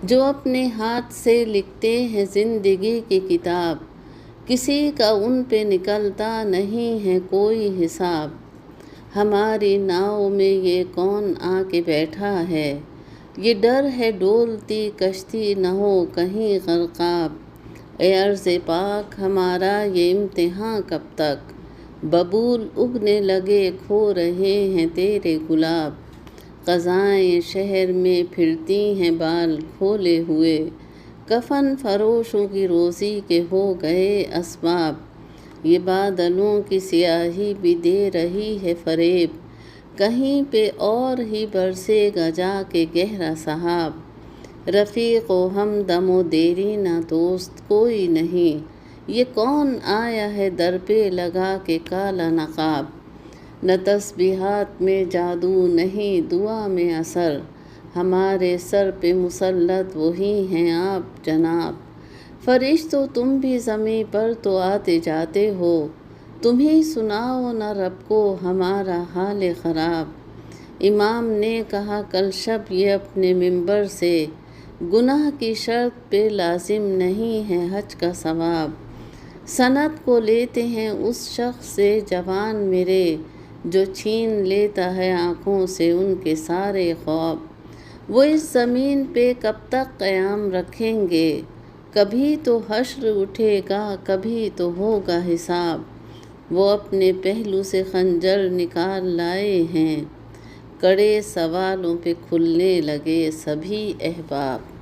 جو اپنے ہاتھ سے لکھتے ہیں زندگی کی کتاب، کسی کا ان پہ نکلتا نہیں ہے کوئی حساب۔ ہماری ناؤ میں یہ کون آ کے بیٹھا ہے، یہ ڈر ہے ڈولتی کشتی نہ ہو کہیں غرقاب۔ اے عرض پاک ہمارا یہ امتحان کب تک، ببول اگنے لگے کھو رہے ہیں تیرے گلاب۔ قضائیں شہر میں پھرتی ہیں بال کھولے ہوئے، کفن فروشوں کی روزی کے ہو گئے اسباب۔ یہ بادلوں کی سیاہی بھی دے رہی ہے فریب، کہیں پہ اور ہی برسے گا جا کے گہرا سحاب۔ رفیق و ہمدم و دیری نہ دوست کوئی نہیں، یہ کون آیا ہے در پہ لگا کے کالا نقاب۔ نہ تسبیحات میں جادو نہیں دعا میں اثر، ہمارے سر پہ مسلط وہی ہیں آپ جناب۔ فرشتوں تم بھی زمیں پر تو آتے جاتے ہو، تم ہی سناؤ نہ رب کو ہمارا حال خراب۔ امام نے کہا کل شب یہ اپنے منبر سے، گناہ کی شرط پہ لازم نہیں ہے حج کا ثواب۔ سند کو لیتے ہیں اس شخص سے جوان میرے، جو چھین لیتا ہے آنکھوں سے ان کے سارے خواب۔ وہ اس زمین پہ کب تک قیام رکھیں گے، کبھی تو حشر اٹھے گا کبھی تو ہوگا حساب۔ وہ اپنے پہلو سے خنجر نکال لائے ہیں، کڑے سوالوں پہ کھلنے لگے سبھی احباب۔